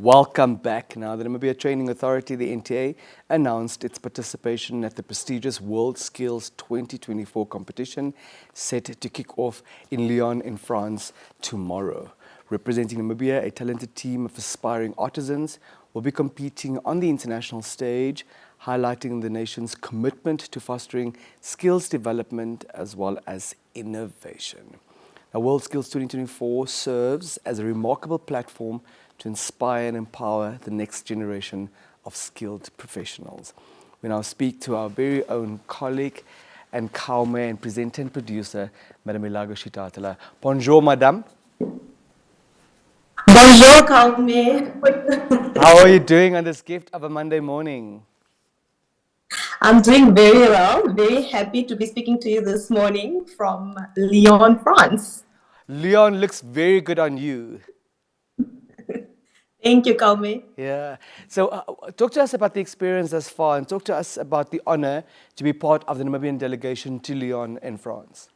Welcome back. Now, the Namibia Training Authority, the NTA, announced its participation at the prestigious WorldSkills 2024 competition set to kick off in Lyon in France tomorrow. Representing Namibia, a talented team of aspiring artisans will be competing on the international stage, highlighting the nation's commitment to fostering skills development as well as innovation. Now, WorldSkills 2024 serves as a remarkable platform to inspire and empower the next generation of skilled professionals. We now speak to our very own colleague and Kaume and presenter and producer, Madame Elago Shitaatala. Bonjour, Madame. Bonjour, Kaume. How are you doing on this gift of a Monday morning? I'm doing very well. Very happy to be speaking to you this morning from Lyon, France. Lyon looks very good on you. Thank you, Kaume. Yeah. So talk to us about the experience thus far and talk to us about the honor to be part of the Namibian delegation to Lyon in France.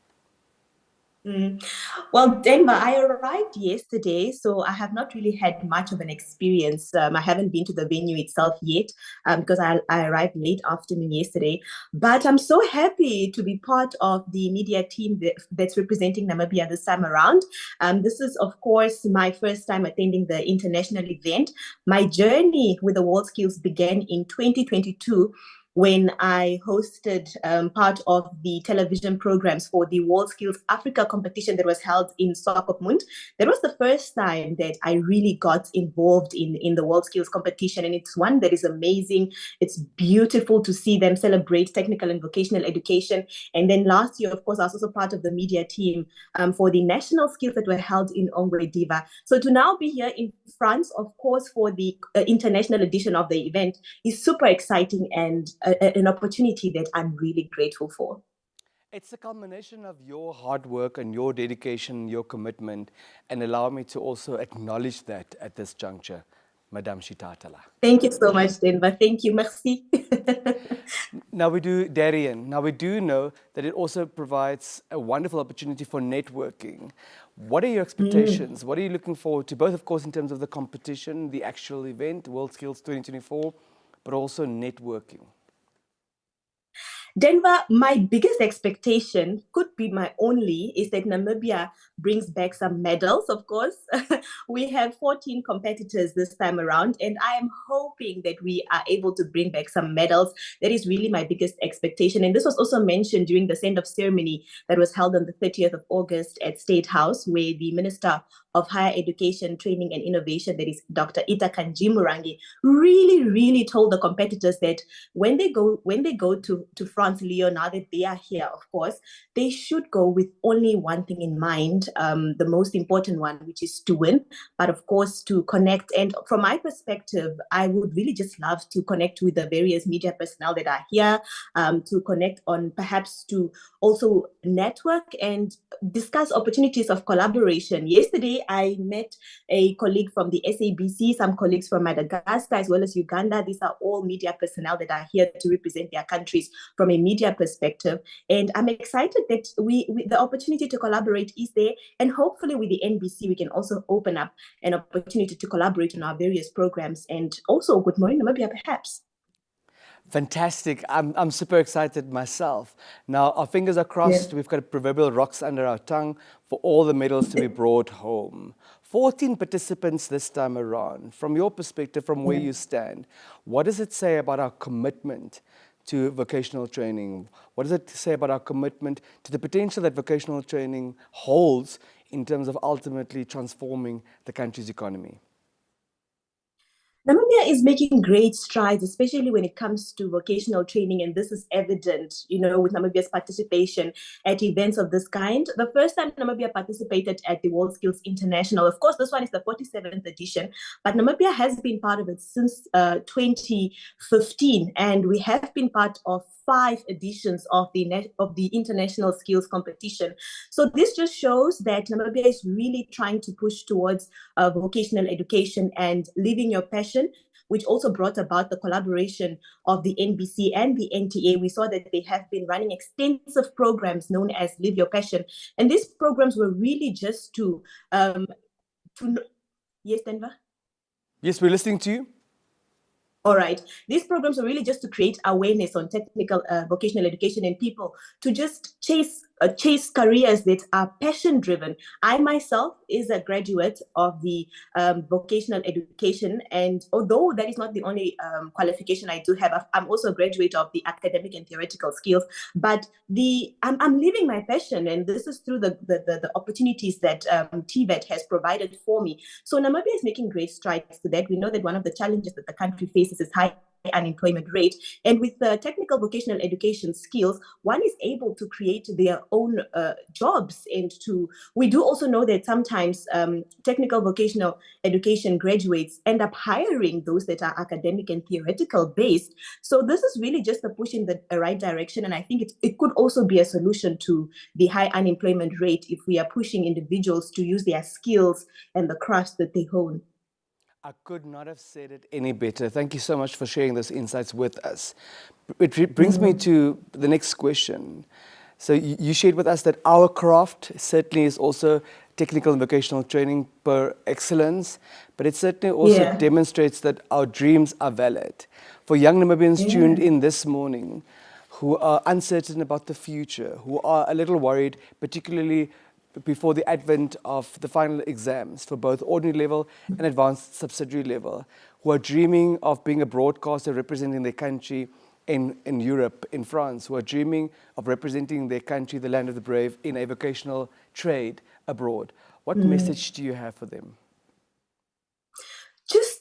Well, Denver, I arrived yesterday, so I have not really had much of an experience. I haven't been to the venue itself yet because I arrived late afternoon yesterday. But I'm so happy to be part of the media team that's representing Namibia this time around. This is, of course, my first time attending the international event. My journey with the WorldSkills began in 2022 when I hosted part of the television programs for the WorldSkills Africa competition that was held in Swakopmund. That was the first time that I really got involved in the WorldSkills competition, and it's one that is amazing. It's beautiful to see them celebrate technical and vocational education. And then last year, of course, I was also part of the media team for the national skills that were held in Ongwe Diva. So to now be here in France, of course, for the international edition of the event is super exciting and an opportunity that I'm really grateful for. It's a culmination of your hard work and your dedication, your commitment, and allow me to also acknowledge that at this juncture, Madame Shitaatala. Thank you so much, Denver. Thank you. Merci. Now we do, Darian, now we do know that it also provides a wonderful opportunity for networking. What are your expectations? What are you looking forward to, both, of course, in terms of the competition, the actual event, WorldSkills 2024, but also networking? Denver, my biggest expectation, could be my only, is that Namibia brings back some medals, of course. We have 14 competitors this time around, and I am hoping that we are able to bring back some medals. That is really my biggest expectation. And this was also mentioned during the send-off ceremony that was held on the 30th of August at State House, where the Minister of Higher Education, Training and Innovation, that is Dr. Ita Kanji-Murangi, really told the competitors that when they go to France, Lyon, now that they are here, of course, they should go with only one thing in mind, the most important one, which is to win, but of course to connect. And from my perspective, I would really just love to connect with the various media personnel that are here, to connect on perhaps to also network and discuss opportunities of collaboration. Yesterday, I met a colleague from the SABC, some colleagues from Madagascar, as well as Uganda. These are all media personnel that are here to represent their countries from a media perspective. And I'm excited that the opportunity to collaborate is there. And hopefully with the NBC, we can also open up an opportunity to collaborate on our various programs. And also, good morning, Namibia, perhaps. Fantastic. I'm super excited myself. Now, our fingers are crossed. Yeah. We've got proverbial rocks under our tongue for all the medals to be brought home. 14 participants this time around. From your perspective, from where you stand, what does it say about our commitment to vocational training? What does it say about our commitment to the potential that vocational training holds in terms of ultimately transforming the country's economy? Namibia is making great strides, especially when it comes to vocational training, and this is evident, with Namibia's participation at events of this kind. The first time Namibia participated at the WorldSkills International, of course, this one is the 47th edition, but Namibia has been part of it since 2015, and we have been part of 5 editions of the international skills competition. So this just shows that Namibia is really trying to push towards vocational education and living your passion, which also brought about the collaboration of the NBC and the NTA. We saw that they have been running extensive programs known as Live Your Passion. And these programs were really just to yes, Denver? Yes, we're listening to you. All right. These programs are really just to create awareness on technical vocational education and people to just chase careers that are passion driven. I myself is a graduate of the vocational education, and although that is not the only qualification I do have, I'm also a graduate of the academic and theoretical skills. But I'm living my passion, and this is through the opportunities that TVET has provided for me. So Namibia is making great strides to that. We know that one of the challenges that the country faces is high unemployment rate. And with the technical vocational education skills, one is able to create their own jobs. We do also know that sometimes technical vocational education graduates end up hiring those that are academic and theoretical based. So this is really just a push in the right direction. And I think it could also be a solution to the high unemployment rate if we are pushing individuals to use their skills and the crafts that they hone. I could not have said it any better. Thank you so much for sharing those insights with us. It brings me to the next question. So you shared with us that our craft certainly is also technical and vocational training per excellence, but it certainly also demonstrates that our dreams are valid. For young Namibians tuned in this morning who are uncertain about the future, who are a little worried, particularly before the advent of the final exams for both ordinary level and advanced subsidiary level, who are dreaming of being a broadcaster representing their country in Europe, in France, who are dreaming of representing their country, the land of the brave, in a vocational trade abroad. What message do you have for them?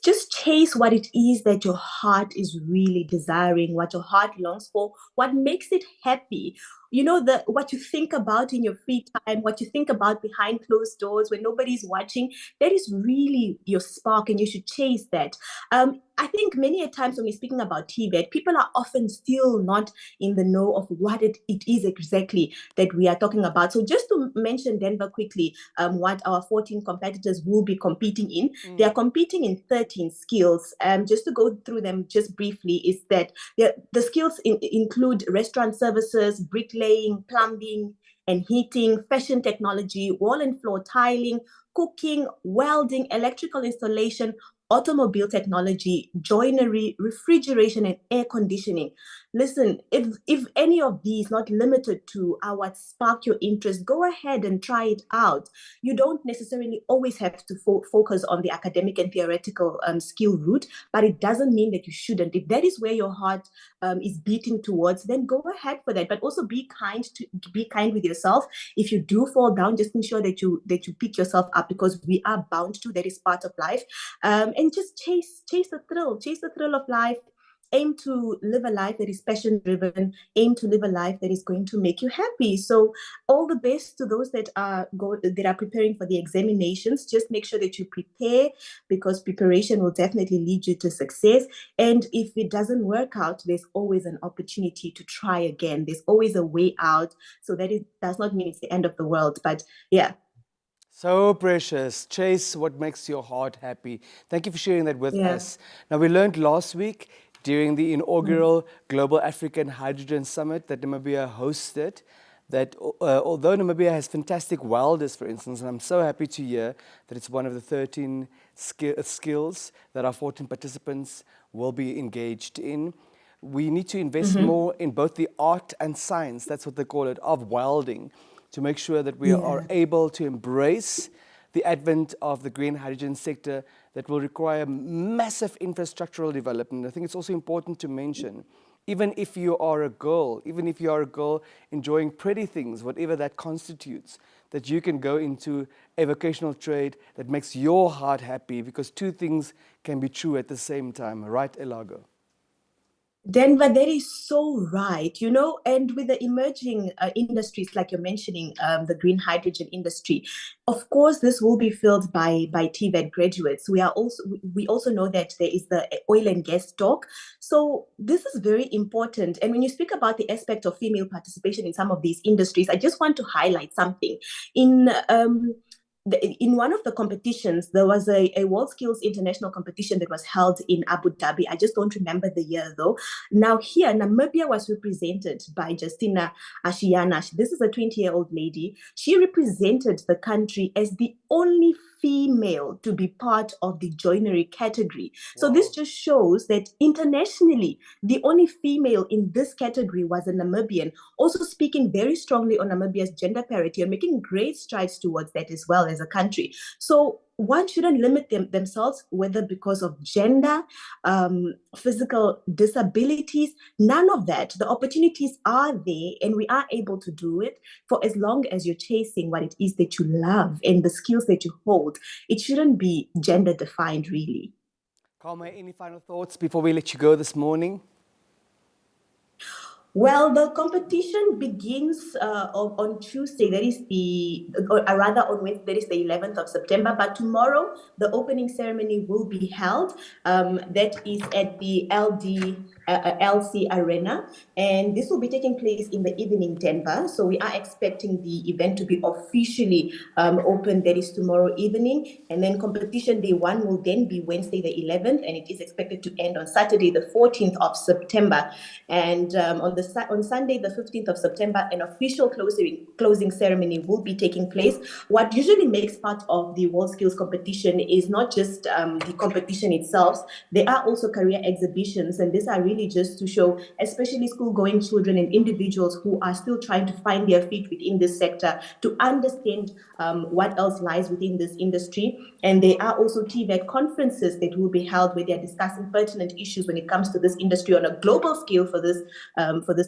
Just chase what it is that your heart is really desiring, what your heart longs for, what makes it happy. What you think about in your free time, what you think about behind closed doors when nobody's watching, that is really your spark, and you should chase that. I think many a times when we're speaking about TVET, people are often still not in the know of what it is exactly that we are talking about. So just to mention Denver quickly, what our 14 competitors will be competing in, they are competing in 13 skills. Just to go through them just briefly, is that the skills include restaurant services, bricklaying, plumbing and heating, fashion technology, wall and floor tiling, cooking, welding, electrical installation, automobile technology, joinery, refrigeration, and air conditioning. Listen, if any of these, not limited to, are what spark your interest, go ahead and try it out. You don't necessarily always have to focus on the academic and theoretical skill route, but it doesn't mean that you shouldn't. If that is where your heart is beating towards, then go ahead for that. But also be kind with yourself. If you do fall down, just ensure that you pick yourself up, because we are bound to. That is part of life. And just chase the thrill of life. Aim to live a life that is passion driven. Aim to live a life that is going to make you happy. So all the best to those that are preparing for the examinations. Just make sure that you prepare, because preparation will definitely lead you to success. And if it doesn't work out, there's always an opportunity to try again. There's always a way out. So that it does not mean it's the end of the world. But yeah. So precious. Chase what makes your heart happy. Thank you for sharing that with us. Now, we learned last week during the inaugural Global African Hydrogen Summit that Namibia hosted that although Namibia has fantastic welders, for instance, and I'm so happy to hear that it's one of the 13 skills that our 14 participants will be engaged in, we need to invest more in both the art and science, that's what they call it, of welding, to make sure that we are able to embrace the advent of the green hydrogen sector that will require massive infrastructural development. I think it's also important to mention Even if you are a girl, even if you are a girl enjoying pretty things, whatever that constitutes, that you can go into a vocational trade that makes your heart happy, because two things can be true at the same time, right, Elago? Denver, that is so right, and with the emerging industries, like you're mentioning, the green hydrogen industry, of course, this will be filled by TVET graduates. We also know that there is the oil and gas stock. So this is very important. And when you speak about the aspect of female participation in some of these industries, I just want to highlight something. In one of the competitions, there was a WorldSkills international competition that was held in Abu Dhabi. I just don't remember the year though. Now here, Namibia was represented by Justina Ashiana. This is a 20-year-old lady. She represented the country as the only female to be part of the joinery category. So this just shows that internationally, the only female in this category was a Namibian, also speaking very strongly on Namibia's gender parity and making great strides towards that as well as a country. So one shouldn't limit themselves, whether because of gender, physical disabilities, none of that. The opportunities are there and we are able to do it for as long as you're chasing what it is that you love and the skills that you hold. It shouldn't be gender defined, really. Karma, any final thoughts before we let you go this morning? Well, the competition begins on Tuesday. That is or rather on Wednesday, that is the 11th of September. But tomorrow, the opening ceremony will be held. That is at the LC Arena. And this will be taking place in the evening, Denver. So we are expecting the event to be officially open. That is tomorrow evening. And then competition day one will then be Wednesday, the 11th. And it is expected to end on Saturday, the 14th of September. And on Sunday, the 15th of September, an official closing ceremony will be taking place. What usually makes part of the WorldSkills competition is not just the competition itself. There are also career exhibitions, and these are really just to show, especially school-going children and individuals who are still trying to find their feet within this sector, to understand what else lies within this industry. And there are also TVET conferences that will be held where they're discussing pertinent issues when it comes to this industry on a global scale for this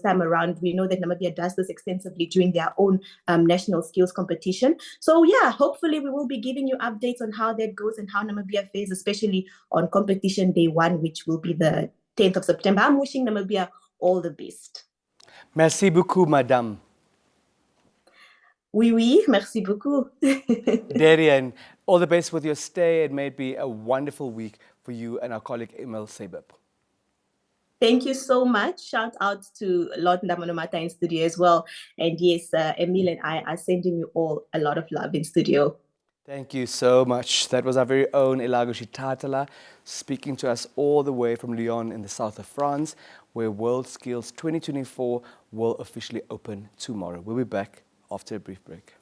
time around. We know that Namibia does this extensively during their own national skills competition. So yeah, hopefully we will be giving you updates on how that goes and how Namibia fares, especially on competition day one, which will be the 10th of September. I'm wishing Namibia all the best. Merci beaucoup, madame. Oui, merci beaucoup. Darian, all the best with your stay. It may be a wonderful week for you and our colleague Emil Sebeb. Thank you so much. Shout out to Lord Ndamanomata in studio as well. And yes, Emil and I are sending you all a lot of love in studio. Thank you so much. That was our very own Elago Shitaatala speaking to us all the way from Lyon in the south of France, where WorldSkills 2024 will officially open tomorrow. We'll be back after a brief break.